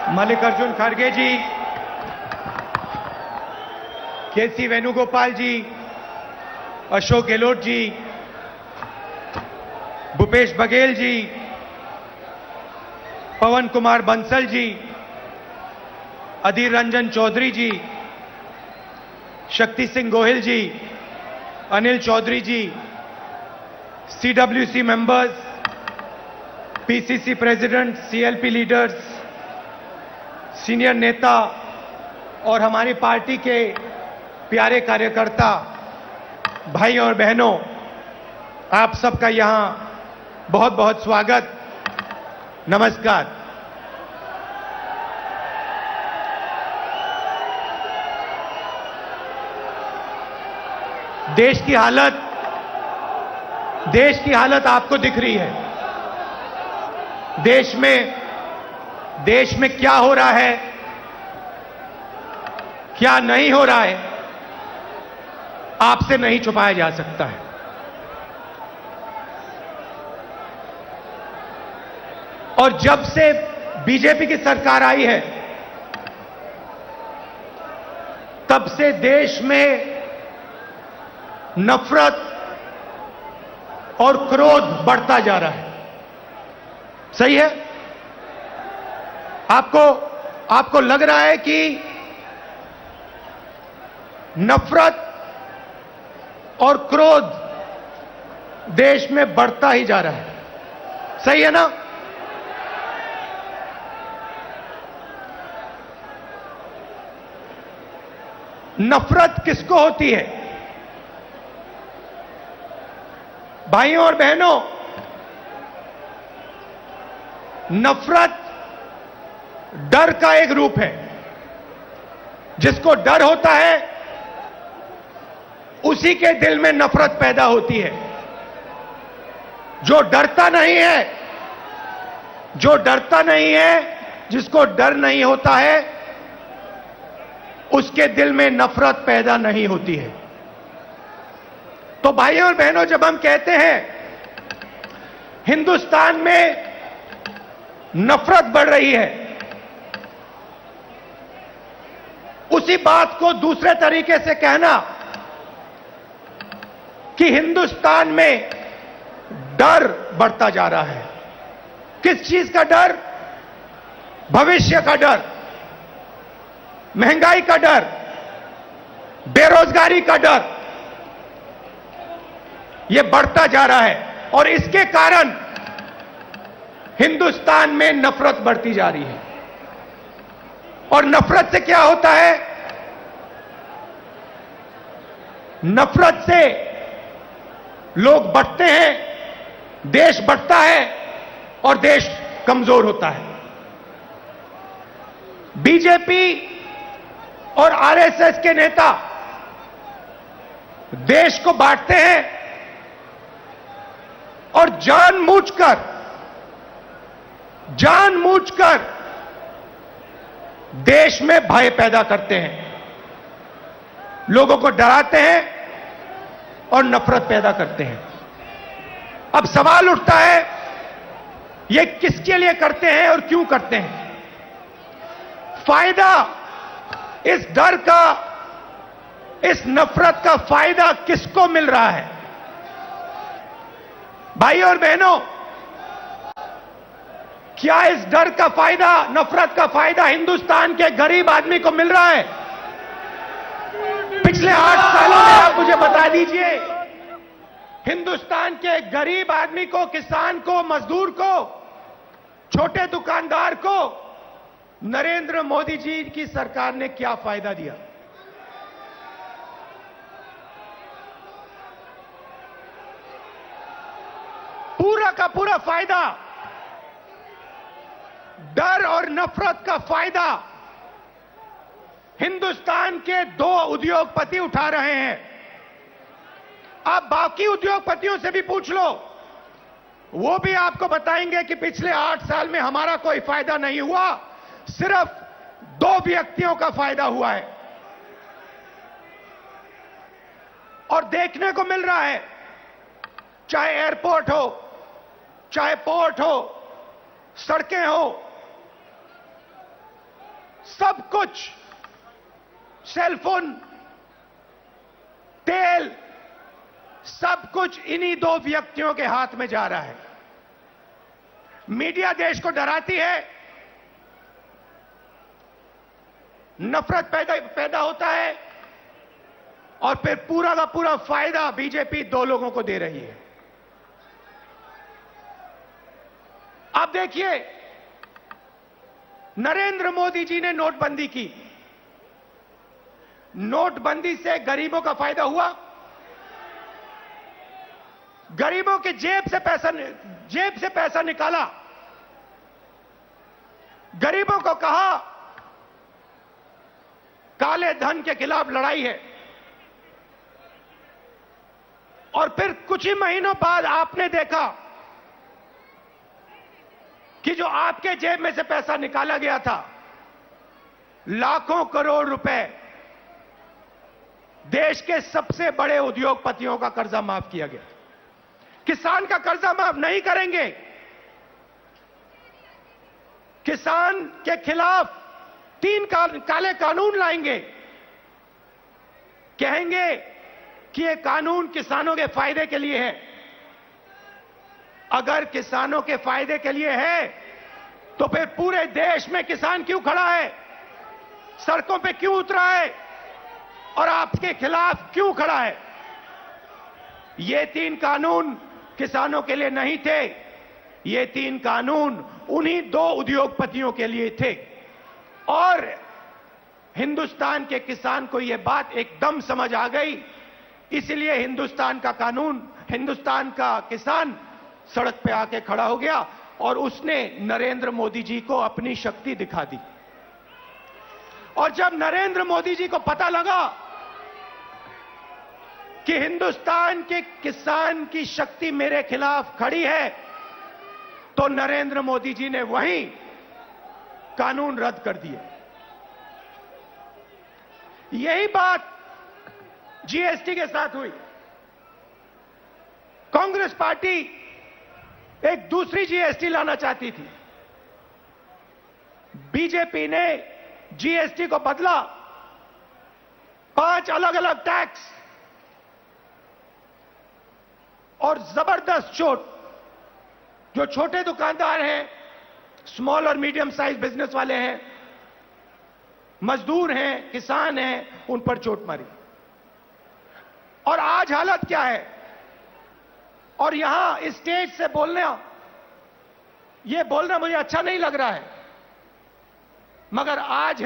मल्लिकार्जुन खड़गे जी, केसी वेणुगोपाल जी, अशोक गहलोत जी, भूपेश बघेल जी, पवन Kumar Bansal ji, Adhir Ranjan Chaudhary ji, Shakti Singh Gohil ji, Anil Chaudhary ji, CWC members, PCC president, CLP leaders, senior नेता और हमारी पार्टी के प्यारे कार्यकर्ता भाई और बहनों, आप सबका यहां बहुत बहुत स्वागत, नमस्कार। देश की हालत आपको दिख रही है। देश में क्या हो रहा है, क्या नहीं हो रहा है, आपसे नहीं छुपाया जा सकता है। और जब से बीजेपी की सरकार आई है, तब से देश में नफरत और क्रोध बढ़ता जा रहा है। सही है? आपको लग रहा है कि नफरत और क्रोध देश में बढ़ता ही जा रहा है। सही है ना? नफरत किसको होती है? भाइयों और बहनों, नफरत डर का एक रूप है। जिसको डर होता है, उसी के दिल में नफरत पैदा होती है। जो डरता नहीं है, जिसको डर नहीं होता है, उसके दिल में नफरत पैदा नहीं होती है। तो भाइयों और बहनों, जब हम कहते हैं हिंदुस्तान में नफरत बढ़ रही है, उसी बात को दूसरे तरीके से कहना कि हिंदुस्तान में डर बढ़ता जा रहा है। किस चीज का डर? भविष्य का डर, महंगाई का डर, बेरोजगारी का डर, यह बढ़ता जा रहा है। और इसके कारण हिंदुस्तान में नफरत बढ़ती जा रही है। और नफरत से क्या होता है? नफरत से लोग बढ़ते हैं, देश बढ़ता है और देश कमजोर होता है। बीजेपी और आरएसएस के नेता देश को बांटते हैं और जानबूझकर देश में भय पैदा करते हैं, लोगों को डराते हैं और नफरत पैदा करते हैं। अब सवाल उठता है, ये किसके लिए करते हैं और क्यों करते हैं? फायदा इस डर का, इस नफरत का फायदा किसको मिल रहा है? भाइयों और बहनों, क्या इस डर का फायदा, नफरत का फायदा हिंदुस्तान के गरीब आदमी को मिल रहा है? पिछले 8 सालों में आप मुझे बता दीजिए, हिंदुस्तान के गरीब आदमी को, किसान को, मजदूर को, छोटे दुकानदार को नरेंद्र मोदी जी की सरकार ने क्या फायदा दिया? पूरा का पूरा फायदा, डर और नफरत का फायदा हिंदुस्तान के 2 उद्योगपति उठा रहे हैं। आप बाकी उद्योगपतियों से भी पूछ लो, वो भी आपको बताएंगे कि पिछले 8 साल में हमारा कोई फायदा नहीं हुआ, सिर्फ 2 व्यक्तियों का फायदा हुआ है। और देखने को मिल रहा है, चाहे एयरपोर्ट हो, चाहे पोर्ट हो, सड़कें हो, सब कुछ, सेलफोन, तेल, सब कुछ इन्हीं दो व्यक्तियों के हाथ में जा रहा है। मीडिया देश को डराती है, नफरत पैदा होता है, और फिर पूरा का पूरा फायदा बीजेपी दो लोगों को दे रही है। अब देखिए, नरेंद्र मोदी जी ने नोटबंदी की। नोटबंदी से गरीबों का फायदा हुआ? गरीबों की जेब से पैसा निकाला, गरीबों को कहा काले धन के खिलाफ लड़ाई है, और फिर कुछ ही महीनों बाद आपने देखा कि जो आपके जेब में से पैसा निकाला गया था, लाखों करोड़ रुपए देश के सबसे बड़े उद्योगपतियों का कर्जा माफ किया गया। किसान का कर्जा माफ नहीं करेंगे, किसान के खिलाफ 3 काले कानून लाएंगे, कहेंगे कि ये कानून किसानों के फायदे के लिए है। अगर किसानों के फायदे के लिए है तो फिर पूरे देश में किसान क्यों खड़ा है, सड़कों पे क्यों उतरा है, और आपके खिलाफ क्यों खड़ा है? ये 3 कानून किसानों के लिए नहीं थे, ये 3 कानून उन्हीं 2 उद्योगपतियों के लिए थे। और हिंदुस्तान के किसान को यह बात एकदम समझ आ गई, इसलिए हिंदुस्तान का किसान सड़क पे आके खड़ा हो गया और उसने नरेंद्र मोदी जी को अपनी शक्ति दिखा दी। और जब नरेंद्र मोदी जी को पता लगा कि हिंदुस्तान के किसान की शक्ति मेरे खिलाफ खड़ी है, तो नरेंद्र मोदी जी ने वहीं कानून रद्द कर दिए। यही बात जीएसटी के साथ हुई। कांग्रेस पार्टी एक दूसरी जीएसटी लाना चाहती थी, बीजेपी ने जीएसटी को बदला, 5 अलग अलग टैक्स और जबरदस्त चोट। जो छोटे दुकानदार हैं, स्मॉल और मीडियम साइज बिजनेस वाले हैं, मजदूर हैं, किसान हैं, उन पर चोट मारी। और आज हालत क्या है? और यहां स्टेज से बोलना मुझे अच्छा नहीं लग रहा है, मगर आज